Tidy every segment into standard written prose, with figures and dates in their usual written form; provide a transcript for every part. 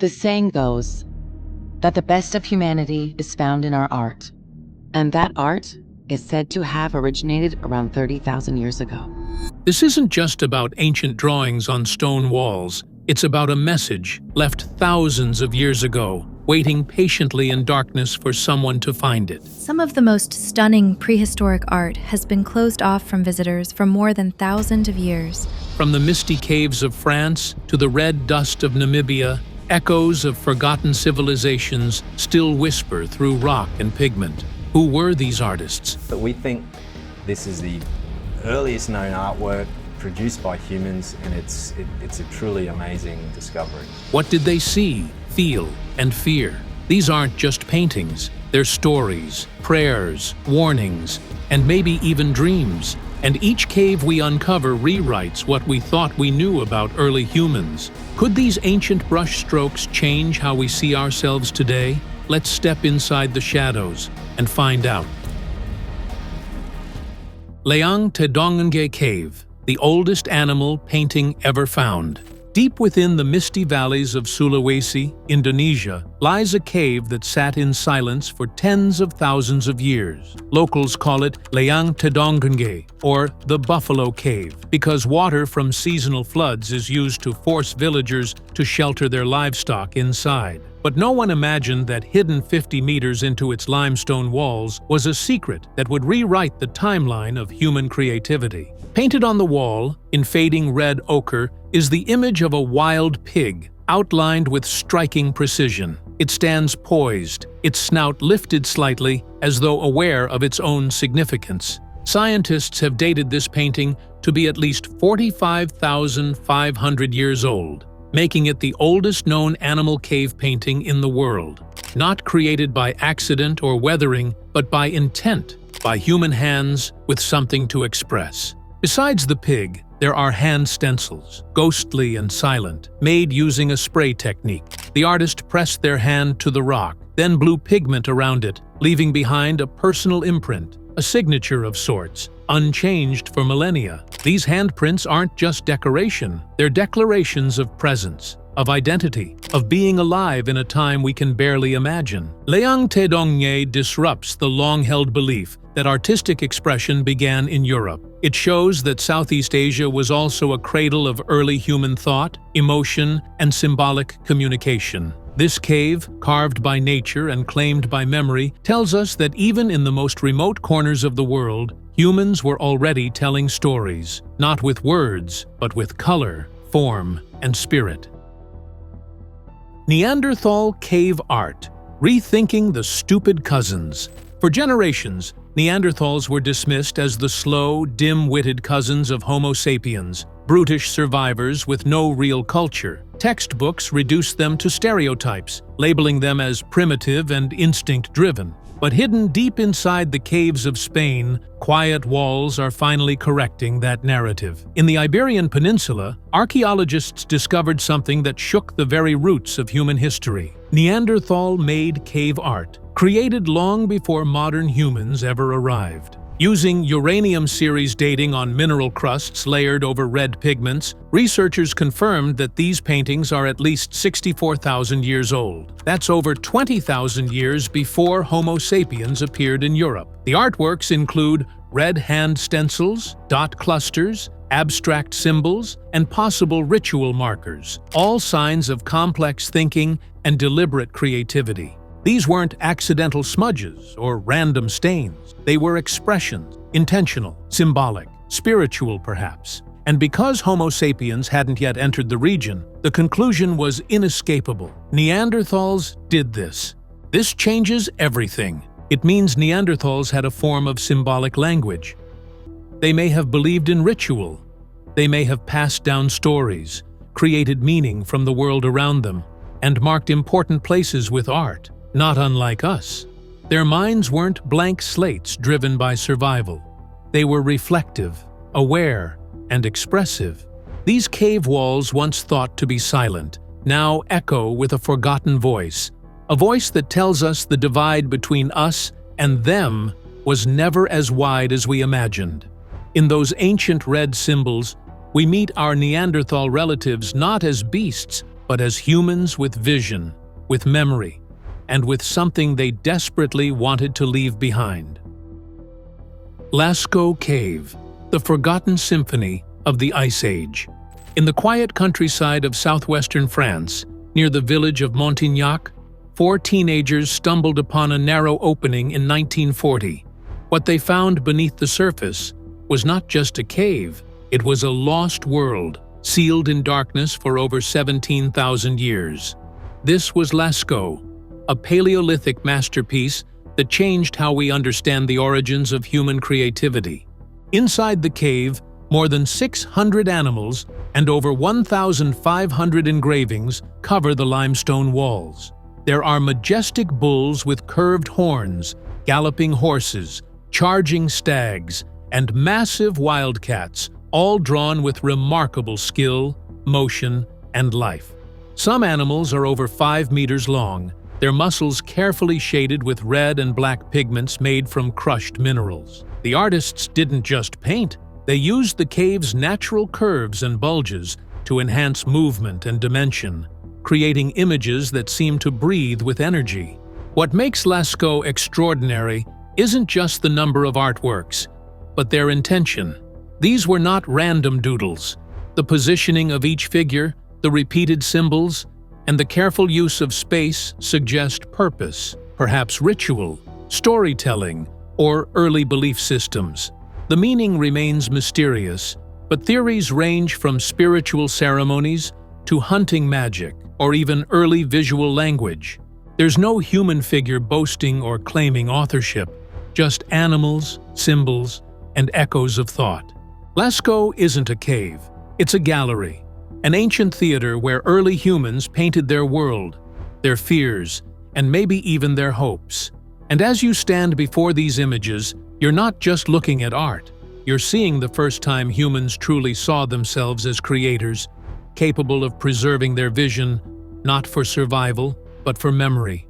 The saying goes that the best of humanity is found in our art, and that art is said to have originated around 30,000 years ago. This isn't just about ancient drawings on stone walls. It's about a message left thousands of years ago, waiting patiently in darkness for someone to find it. Some of the most stunning prehistoric art has been closed off from visitors for more than thousands of years. From the misty caves of France to the red dust of Namibia, echoes of forgotten civilizations still whisper through rock and pigment. Who were these artists? But we think this is the earliest known artwork produced by humans, and it's a truly amazing discovery. What did they see, feel, and fear? These aren't just paintings. They're stories, prayers, warnings, and maybe even dreams. And each cave we uncover rewrites what we thought we knew about early humans. Could these ancient brushstrokes change how we see ourselves today? Let's step inside the shadows and find out. Leang Tedongnge Cave, the oldest animal painting ever found. Deep within the misty valleys of Sulawesi, Indonesia, lies a cave that sat in silence for tens of thousands of years. Locals call it Leang Tedongnge, or the Buffalo Cave, because water from seasonal floods is used to force villagers to shelter their livestock inside. But no one imagined that hidden 50 meters into its limestone walls was a secret that would rewrite the timeline of human creativity. Painted on the wall, in fading red ochre, is the image of a wild pig, outlined with striking precision. It stands poised, its snout lifted slightly, as though aware of its own significance. Scientists have dated this painting to be at least 45,500 years old, making it the oldest known animal cave painting in the world. Not created by accident or weathering, but by intent, by human hands with something to express. Besides the pig, there are hand stencils, ghostly and silent, made using a spray technique. The artist pressed their hand to the rock, then blew pigment around it, leaving behind a personal imprint, a signature of sorts, unchanged for millennia. These handprints aren't just decoration, they're declarations of presence, of identity, of being alive in a time we can barely imagine. Leang Tedongnge disrupts the long-held belief that artistic expression began in Europe. It shows that Southeast Asia was also a cradle of early human thought, emotion, and symbolic communication. This cave, carved by nature and claimed by memory, tells us that even in the most remote corners of the world, humans were already telling stories, not with words, but with color, form, and spirit. Neanderthal cave art, rethinking the stupid cousins. For generations, Neanderthals were dismissed as the slow, dim-witted cousins of Homo sapiens, brutish survivors with no real culture. Textbooks reduced them to stereotypes, labeling them as primitive and instinct-driven. But hidden deep inside the caves of Spain, quiet walls are finally correcting that narrative. In the Iberian Peninsula, archaeologists discovered something that shook the very roots of human history: Neanderthal-made cave art, created long before modern humans ever arrived. Using uranium series dating on mineral crusts layered over red pigments, researchers confirmed that these paintings are at least 64,000 years old. That's over 20,000 years before Homo sapiens appeared in Europe. The artworks include red hand stencils, dot clusters, abstract symbols, and possible ritual markers, all signs of complex thinking and deliberate creativity. These weren't accidental smudges or random stains. They were expressions, intentional, symbolic, spiritual perhaps. And because Homo sapiens hadn't yet entered the region, the conclusion was inescapable. Neanderthals did this. This changes everything. It means Neanderthals had a form of symbolic language. They may have believed in ritual. They may have passed down stories, created meaning from the world around them, and marked important places with art. Not unlike us. Their minds weren't blank slates driven by survival. They were reflective, aware, and expressive. These cave walls, once thought to be silent, now echo with a forgotten voice, a voice that tells us the divide between us and them was never as wide as we imagined. In those ancient red symbols, we meet our Neanderthal relatives not as beasts, but as humans with vision, with memory, and with something they desperately wanted to leave behind. Lascaux Cave, the forgotten symphony of the Ice Age. In the quiet countryside of southwestern France, near the village of Montignac, 4 teenagers stumbled upon a narrow opening in 1940. What they found beneath the surface was not just a cave, it was a lost world, sealed in darkness for over 17,000 years. This was Lascaux, a Paleolithic masterpiece that changed how we understand the origins of human creativity. Inside the cave, more than 600 animals and over 1,500 engravings cover the limestone walls. There are majestic bulls with curved horns, galloping horses, charging stags, and massive wildcats, all drawn with remarkable skill, motion, and life. Some animals are over 5 meters long, their muscles carefully shaded with red and black pigments made from crushed minerals. The artists didn't just paint, they used the cave's natural curves and bulges to enhance movement and dimension, creating images that seem to breathe with energy. What makes Lascaux extraordinary isn't just the number of artworks, but their intention. These were not random doodles. The positioning of each figure, the repeated symbols, and the careful use of space suggest purpose, perhaps ritual, storytelling, or early belief systems. The meaning remains mysterious, but theories range from spiritual ceremonies to hunting magic or even early visual language. There's no human figure boasting or claiming authorship, just animals, symbols, and echoes of thought. Lascaux isn't a cave, it's a gallery, an ancient theater where early humans painted their world, their fears, and maybe even their hopes. And as you stand before these images, you're not just looking at art, you're seeing the first time humans truly saw themselves as creators, capable of preserving their vision, not for survival, but for memory.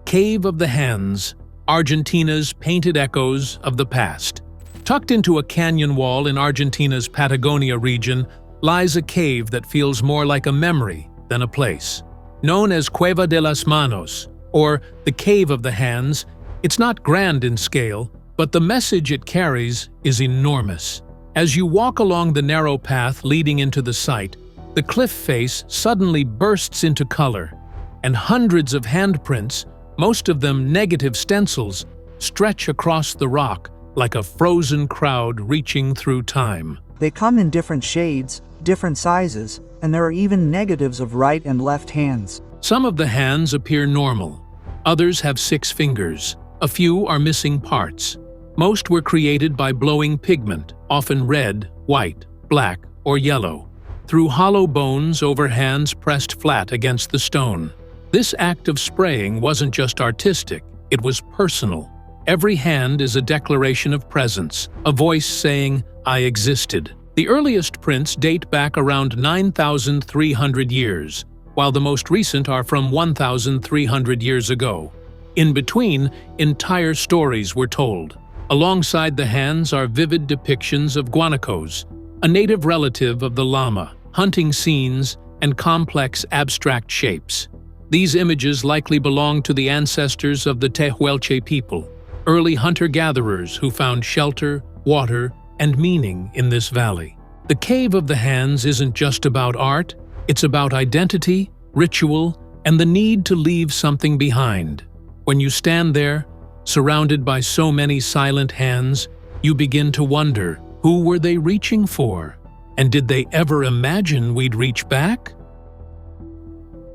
Cave of the Hands, Argentina's painted echoes of the past. Tucked into a canyon wall in Argentina's Patagonia region lies a cave that feels more like a memory than a place. Known as Cueva de las Manos, or the Cave of the Hands, it's not grand in scale, but the message it carries is enormous. As you walk along the narrow path leading into the site, the cliff face suddenly bursts into color, and hundreds of handprints, most of them negative stencils, stretch across the rock like a frozen crowd reaching through time. They come in different shades, different sizes, and there are even negatives of right and left hands. Some of the hands appear normal. Others have 6 fingers. A few are missing parts. Most were created by blowing pigment, often red, white, black, or yellow, through hollow bones over hands pressed flat against the stone. This act of spraying wasn't just artistic, it was personal. Every hand is a declaration of presence, a voice saying, "I existed." The earliest prints date back around 9,300 years, while the most recent are from 1,300 years ago. In between, entire stories were told. Alongside the hands are vivid depictions of guanacos, a native relative of the llama, hunting scenes, and complex abstract shapes. These images likely belong to the ancestors of the Tehuelche people, early hunter-gatherers who found shelter, water, and meaning in this valley. The Cave of the Hands isn't just about art, it's about identity, ritual, and the need to leave something behind. When you stand there, surrounded by so many silent hands, you begin to wonder, who were they reaching for? And did they ever imagine we'd reach back?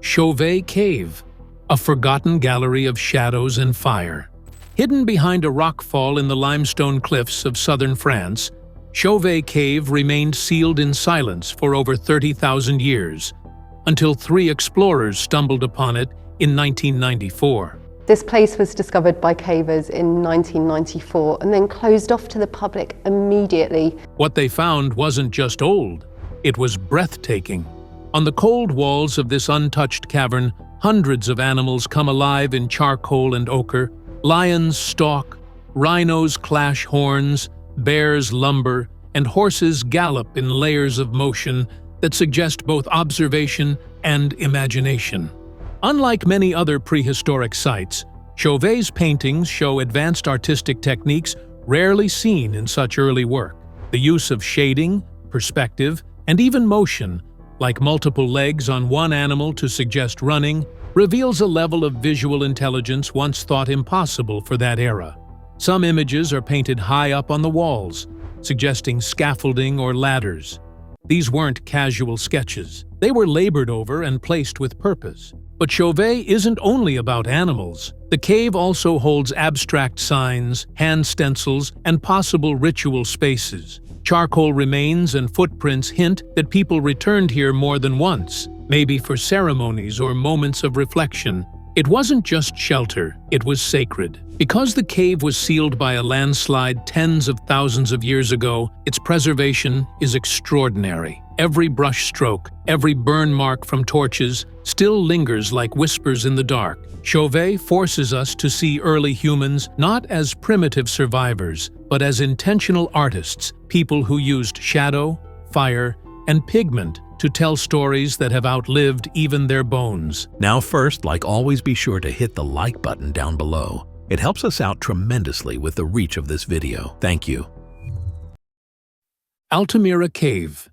Chauvet Cave, a forgotten gallery of shadows and fire. Hidden behind a rockfall in the limestone cliffs of southern France, Chauvet Cave remained sealed in silence for over 30,000 years, until 3 explorers stumbled upon it in 1994. This place was discovered by cavers in 1994 and then closed off to the public immediately. What they found wasn't just old, it was breathtaking. On the cold walls of this untouched cavern, hundreds of animals come alive in charcoal and ochre. Lions stalk, rhinos clash horns, bears lumber, and horses gallop in layers of motion that suggest both observation and imagination. Unlike many other prehistoric sites, Chauvet's paintings show advanced artistic techniques rarely seen in such early work. The use of shading, perspective, and even motion, like multiple legs on one animal to suggest running, reveals a level of visual intelligence once thought impossible for that era. Some images are painted high up on the walls, suggesting scaffolding or ladders. These weren't casual sketches. They were labored over and placed with purpose. But Chauvet isn't only about animals. The cave also holds abstract signs, hand stencils, and possible ritual spaces. Charcoal remains and footprints hint that people returned here more than once, maybe for ceremonies or moments of reflection. It wasn't just shelter, it was sacred. Because the cave was sealed by a landslide tens of thousands of years ago, its preservation is extraordinary. Every brushstroke, every burn mark from torches still lingers like whispers in the dark. Chauvet forces us to see early humans not as primitive survivors, but as intentional artists, people who used shadow, fire, and pigment to tell stories that have outlived even their bones. Now first, like always, be sure to hit the like button down below. It helps us out tremendously with the reach of this video. Thank you. Altamira Cave.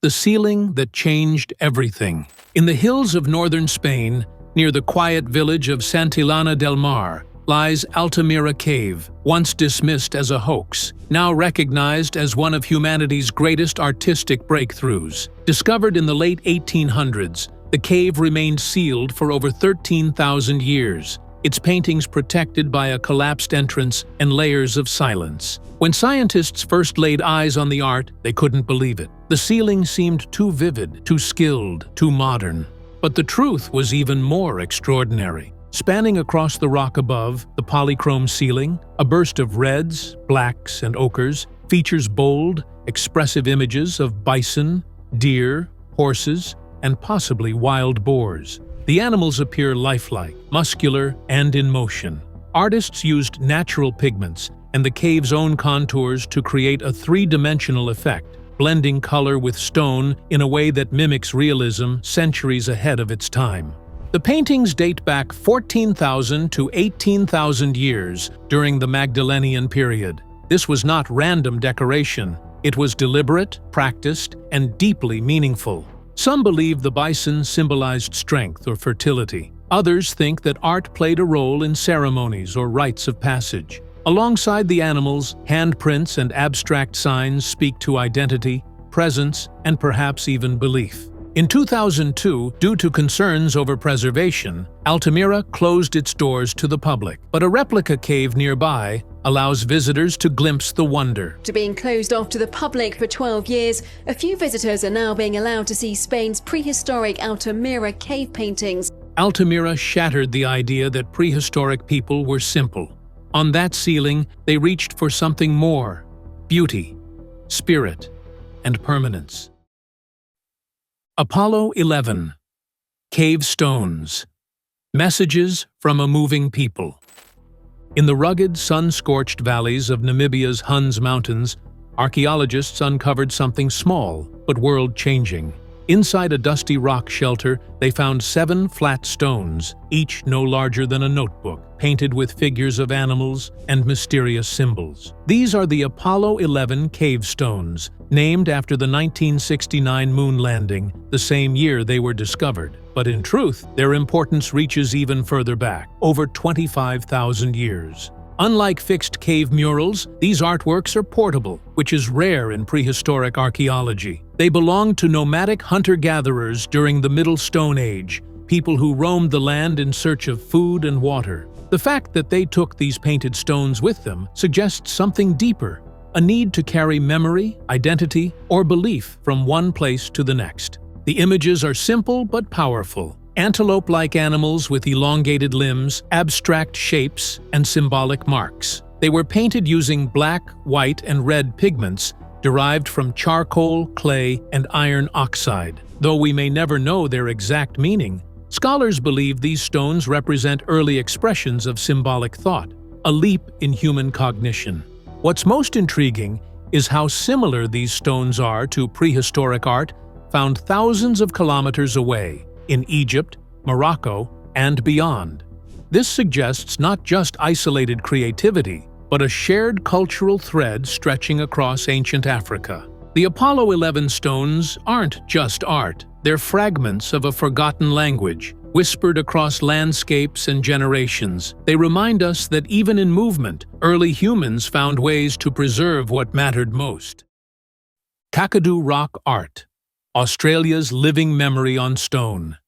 The ceiling that changed everything. In the hills of northern Spain, near the quiet village of Santillana del Mar, lies Altamira Cave, once dismissed as a hoax, now recognized as one of humanity's greatest artistic breakthroughs. Discovered in the late 1800s, the cave remained sealed for over 13,000 years, its paintings protected by a collapsed entrance and layers of silence. When scientists first laid eyes on the art, they couldn't believe it. The ceiling seemed too vivid, too skilled, too modern. But the truth was even more extraordinary. Spanning across the rock above, the polychrome ceiling, a burst of reds, blacks, and ochres, features bold, expressive images of bison, deer, horses, and possibly wild boars. The animals appear lifelike, muscular, and in motion. Artists used natural pigments and the cave's own contours to create a three-dimensional effect, blending color with stone in a way that mimics realism centuries ahead of its time. The paintings date back 14,000 to 18,000 years during the Magdalenian period. This was not random decoration. It was deliberate, practiced, and deeply meaningful. Some believe the bison symbolized strength or fertility. Others think that art played a role in ceremonies or rites of passage. Alongside the animals, handprints and abstract signs speak to identity, presence, and perhaps even belief. In 2002, due to concerns over preservation, Altamira closed its doors to the public, but a replica cave nearby allows visitors to glimpse the wonder. After being closed off to the public for 12 years, a few visitors are now being allowed to see Spain's prehistoric Altamira cave paintings. Altamira shattered the idea that prehistoric people were simple. On that ceiling, they reached for something more: beauty, spirit, and permanence. Apollo 11. Cave Stones. Messages from a Moving People. In the rugged, sun-scorched valleys of Namibia's Huns Mountains, archaeologists uncovered something small but world-changing. Inside a dusty rock shelter, they found 7 flat stones, each no larger than a notebook, painted with figures of animals and mysterious symbols. These are the Apollo 11 cave stones, named after the 1969 moon landing, the same year they were discovered. But in truth, their importance reaches even further back, over 25,000 years. Unlike fixed cave murals, these artworks are portable, which is rare in prehistoric archaeology. They belong to nomadic hunter-gatherers during the Middle Stone Age, people who roamed the land in search of food and water. The fact that they took these painted stones with them suggests something deeper, a need to carry memory, identity, or belief from one place to the next. The images are simple but powerful. Antelope-like animals with elongated limbs, abstract shapes, and symbolic marks. They were painted using black, white, and red pigments derived from charcoal, clay, and iron oxide. Though we may never know their exact meaning, scholars believe these stones represent early expressions of symbolic thought, a leap in human cognition. What's most intriguing is how similar these stones are to prehistoric art found thousands of kilometers away. in Egypt, Morocco, and beyond. This suggests not just isolated creativity, but a shared cultural thread stretching across ancient Africa. The Apollo 11 stones aren't just art. They're fragments of a forgotten language, whispered across landscapes and generations. They remind us that even in movement, early humans found ways to preserve what mattered most. Kakadu rock art, Australia's living memory on stone.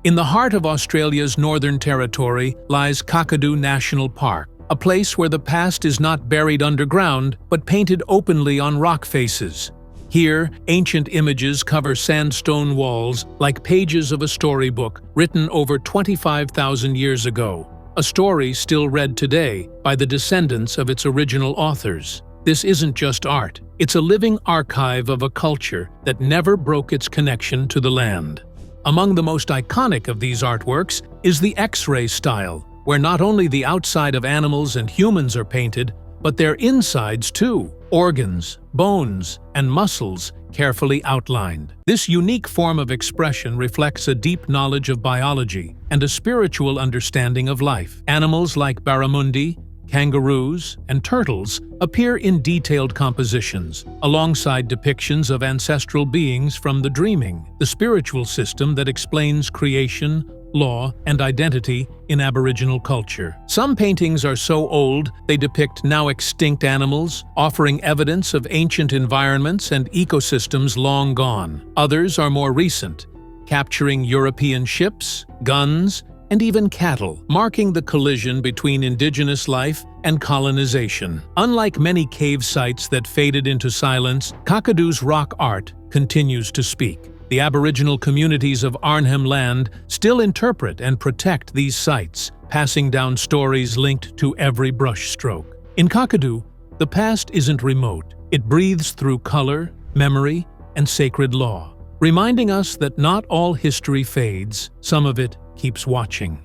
In the heart of Australia's Northern Territory lies Kakadu National Park, a place where the past is not buried underground but painted openly on rock faces. Here, ancient images cover sandstone walls like pages of a storybook written over 25,000 years ago, a story still read today by the descendants of its original authors. This isn't just art, it's a living archive of a culture that never broke its connection to the land. Among the most iconic of these artworks is the X-ray style, where not only the outside of animals and humans are painted, but their insides too, organs, bones, and muscles carefully outlined. This unique form of expression reflects a deep knowledge of biology and a spiritual understanding of life. Animals like barramundi, kangaroos, and turtles appear in detailed compositions, alongside depictions of ancestral beings from the dreaming, the spiritual system that explains creation, law, and identity in Aboriginal culture. Some paintings are so old they depict now extinct animals, offering evidence of ancient environments and ecosystems long gone. Others are more recent, capturing European ships, guns, and even cattle, marking the collision between indigenous life and colonization. Unlike many cave sites that faded into silence, Kakadu's rock art continues to speak. The Aboriginal communities of Arnhem Land still interpret and protect these sites, passing down stories linked to every brushstroke. In Kakadu, the past isn't remote. It breathes through color, memory, and sacred law, reminding us that not all history fades, some of it keeps watching.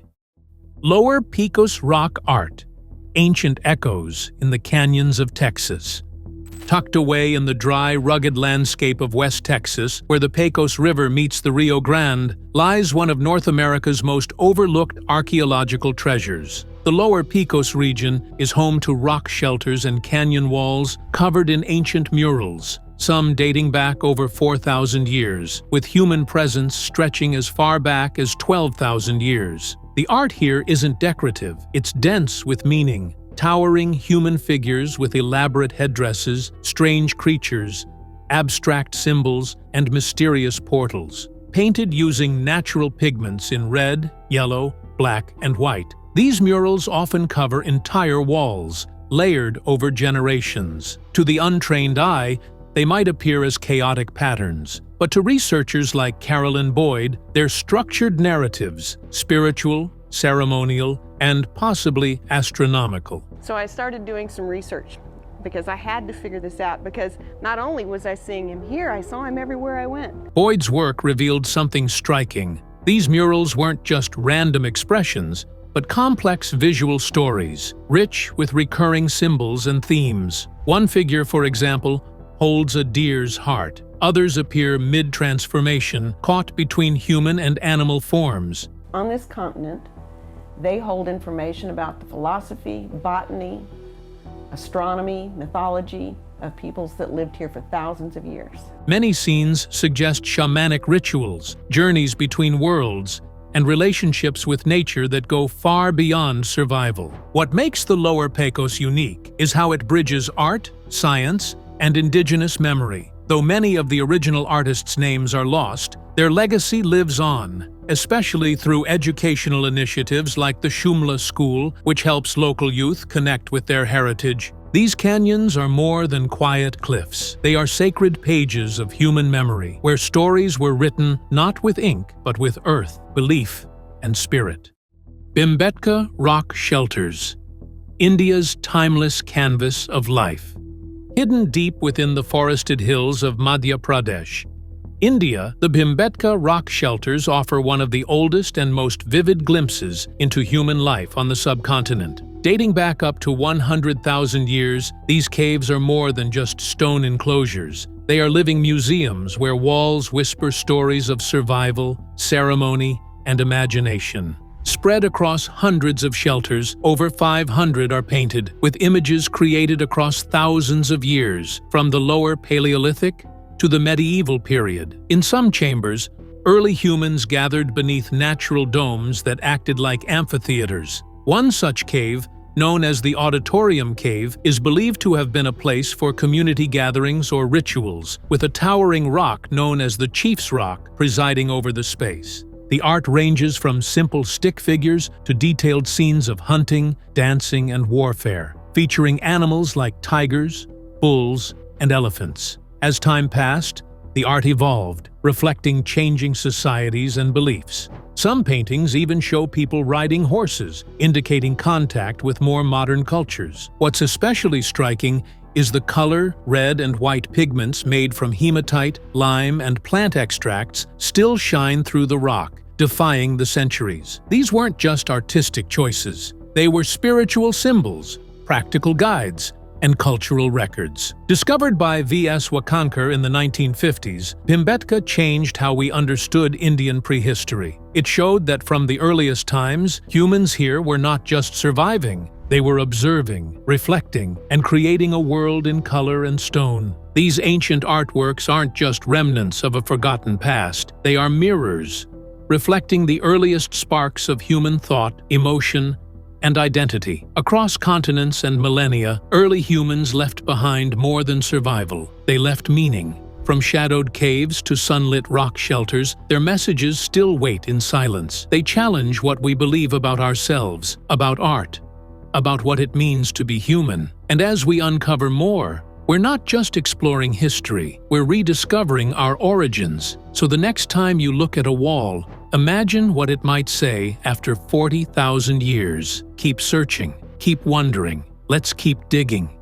Lower Pecos rock art, ancient echoes in the canyons of Texas. Tucked away in the dry, rugged landscape of West Texas, where the Pecos River meets the Rio Grande, lies one of North America's most overlooked archaeological treasures. The Lower Pecos region is home to rock shelters and canyon walls covered in ancient murals, some dating back over 4,000 years, with human presence stretching as far back as 12,000 years. The art here isn't decorative, it's dense with meaning. Towering human figures with elaborate headdresses, strange creatures, abstract symbols, and mysterious portals, painted using natural pigments in red, yellow, black, and white. These murals often cover entire walls, layered over generations. To the untrained eye, they might appear as chaotic patterns, but to researchers like Carolyn Boyd, they're structured narratives, spiritual, ceremonial, and possibly astronomical. So I started doing some research because I had to figure this out, because not only was I seeing him here, I saw him everywhere I went. Boyd's work revealed something striking. These murals weren't just random expressions, but complex visual stories, rich with recurring symbols and themes. One figure, for example, holds a deer's heart. Others appear mid-transformation, caught between human and animal forms. On this continent, they hold information about the philosophy, botany, astronomy, mythology of peoples that lived here for thousands of years. Many scenes suggest shamanic rituals, journeys between worlds, and relationships with nature that go far beyond survival. What makes the Lower Pecos unique is how it bridges art, science, and indigenous memory. Though many of the original artists' names are lost, their legacy lives on, especially through educational initiatives like the Shumla School, which helps local youth connect with their heritage. These canyons are more than quiet cliffs. They are sacred pages of human memory, where stories were written not with ink, but with earth, belief, and spirit. Bhimbetka rock shelters, India's timeless canvas of life. Hidden deep within the forested hills of Madhya Pradesh, India, the Bhimbetka rock shelters offer one of the oldest and most vivid glimpses into human life on the subcontinent. Dating back up to 100,000 years, these caves are more than just stone enclosures. They are living museums where walls whisper stories of survival, ceremony, and imagination. Spread across hundreds of shelters, over 500 are painted, with images created across thousands of years, from the lower Paleolithic to the medieval period. In some chambers, early humans gathered beneath natural domes that acted like amphitheaters. One such cave, known as the Auditorium Cave, is believed to have been a place for community gatherings or rituals, with a towering rock known as the Chief's Rock presiding over the space. The art ranges from simple stick figures to detailed scenes of hunting, dancing, and warfare, featuring animals like tigers, bulls, and elephants. As time passed, the art evolved, reflecting changing societies and beliefs. Some paintings even show people riding horses, indicating contact with more modern cultures. What's especially striking is the color, red and white pigments made from hematite, lime, and plant extracts still shine through the rock, defying the centuries. These weren't just artistic choices. They were spiritual symbols, practical guides, and cultural records. Discovered by V.S. Wakankar in the 1950s, Bhimbetka changed how we understood Indian prehistory. It showed that from the earliest times, humans here were not just surviving, they were observing, reflecting, and creating a world in color and stone. These ancient artworks aren't just remnants of a forgotten past, they are mirrors, reflecting the earliest sparks of human thought, emotion, and identity. Across continents and millennia, early humans left behind more than survival. They left meaning. From shadowed caves to sunlit rock shelters, their messages still wait in silence. They challenge what we believe about ourselves, about art, about what it means to be human. And as we uncover more, we're not just exploring history, we're rediscovering our origins. So the next time you look at a wall, imagine what it might say after 40,000 years. Keep searching, keep wondering, let's keep digging.